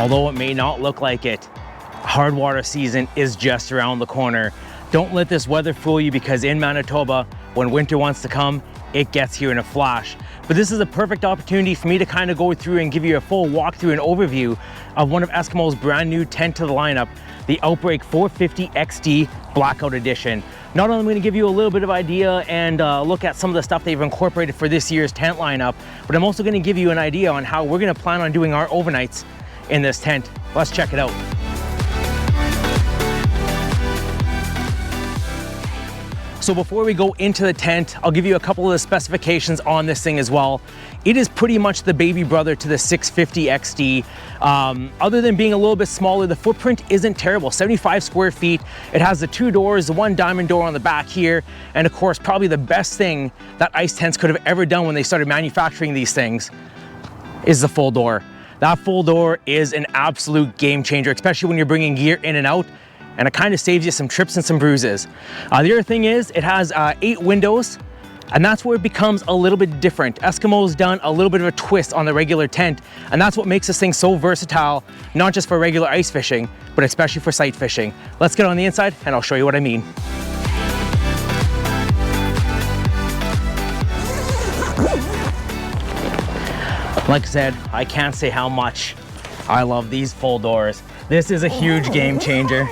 although it may not look like it, hard water season is just around the corner. Don't let this weather fool you, because in Manitoba, when winter wants to come, it gets here in a flash. But this is a perfect opportunity for me to kind of go through and give you a full walkthrough and overview of one of Eskimo's brand new tent to the lineup, the Outbreak 450XD Blackout Edition. Not only am I going to give you a little bit of idea and look at some of the stuff they've incorporated for this year's tent lineup, but I'm also going to give you an idea on how we're going to plan on doing our overnights in this tent. Let's check it out. So before we go into the tent, I'll give you a couple of the specifications on this thing as well. It is pretty much the baby brother to the 650XD. Other than being a little bit smaller, the footprint isn't terrible, 75 square feet. It has the 2 doors, the 1 diamond door on the back here. And of course, probably the best thing that ice tents could have ever done when they started manufacturing these things is the full door. That full door is an absolute game changer, especially when you're bringing gear in and out. And it kind of saves you some trips and some bruises. The other thing is it has 8 windows, and that's where it becomes a little bit different. Eskimo's done a little bit of a twist on the regular tent, and that's what makes this thing so versatile, not just for regular ice fishing, but especially for sight fishing. Let's get on the inside and I'll show you what I mean. Like I said, I can't say how much I love these full doors. This is a huge game changer.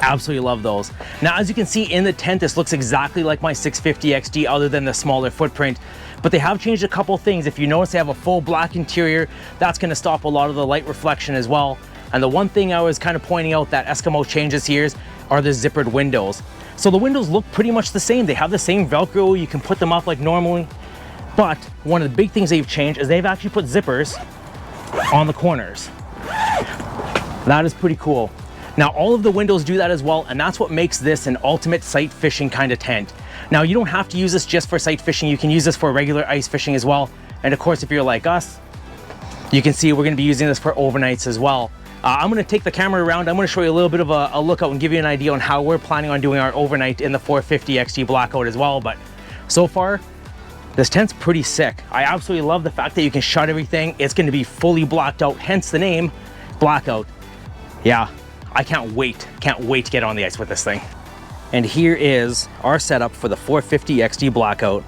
Absolutely love those. Now, as you can see in the tent, this looks exactly like my 650XD other than the smaller footprint, but they have changed a couple things. If you notice, they have a full black interior. That's gonna stop a lot of the light reflection as well. And the one thing I was kind of pointing out that Eskimo changes here are the zippered windows. So the windows look pretty much the same. They have the same Velcro. You can put them up like normally. But one of the big things they've changed is they've actually put zippers on the corners. That is pretty cool. Now, all of the windows do that as well, and that's what makes this an ultimate sight fishing kind of tent. Now, you don't have to use this just for sight fishing. You can use this for regular ice fishing as well. And of course, if you're like us, you can see we're gonna be using this for overnights as well. I'm gonna take the camera around. I'm gonna show you a little bit of a lookout and give you an idea on how we're planning on doing our overnight in the 450XD Blackout as well. But so far, this tent's pretty sick. I absolutely love the fact that you can shut everything. It's gonna be fully blacked out, hence the name Blackout. Yeah, I can't wait to get on the ice with this thing. And here is our setup for the 450XD Blackout.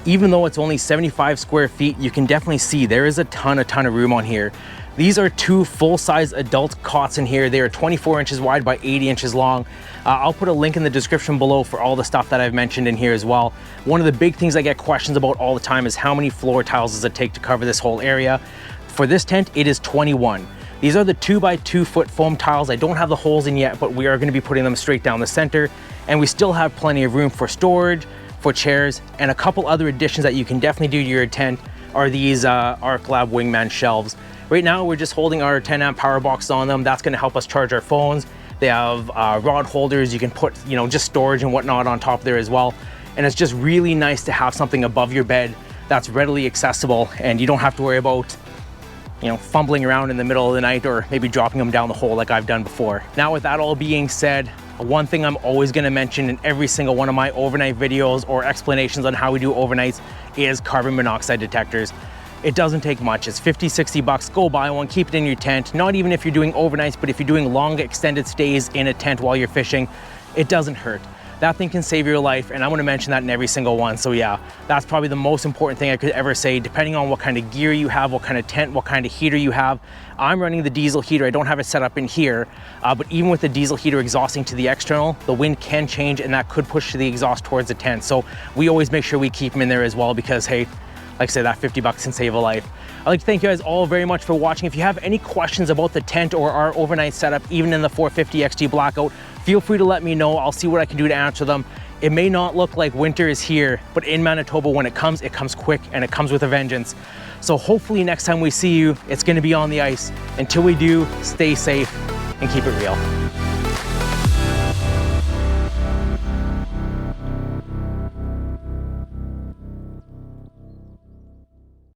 Even though it's only 75 square feet, you can definitely see there is a ton of room on here. These are 2 full-size adult cots in here. They are 24 inches wide by 80 inches long. I'll put a link in the description below for all the stuff that I've mentioned in here as well. One of the big things I get questions about all the time is how many floor tiles does it take to cover this whole area? For this tent, it is 21. These are the 2 by 2 foot foam tiles. I don't have the holes in yet, but we are going to be putting them straight down the center. And we still have plenty of room for storage, for chairs, and a couple other additions that you can definitely do to your tent are these Arclab wingman shelves. Right now, we're just holding our 10 amp power box on them. That's going to help us charge our phones. They have rod holders. You can put, just storage and whatnot on top there as well. And it's just really nice to have something above your bed that's readily accessible, and you don't have to worry about fumbling around in the middle of the night or maybe dropping them down the hole like I've done before. Now, with that all being said, one thing I'm always gonna mention in every single one of my overnight videos or explanations on how we do overnights is carbon monoxide detectors. It doesn't take much. It's 50, 60 bucks. Go buy one, keep it in your tent. Not even if you're doing overnights, but if you're doing long extended stays in a tent while you're fishing, it doesn't hurt. That thing can save your life, and I'm gonna mention that in every single one. So yeah, that's probably the most important thing I could ever say, depending on what kind of gear you have, what kind of tent, what kind of heater you have. I'm running the diesel heater. I don't have it set up in here, but even with the diesel heater exhausting to the external, the wind can change, and that could push the exhaust towards the tent. So we always make sure we keep them in there as well, because hey, like I said, that 50 bucks can save a life. I'd like to thank you guys all very much for watching. If you have any questions about the tent or our overnight setup, even in the 450XD Blackout, feel free to let me know. I'll see what I can do to answer them. It may not look like winter is here, but in Manitoba, when it comes quick, and it comes with a vengeance. So hopefully next time we see you, it's gonna be on the ice. Until we do, stay safe and keep it real.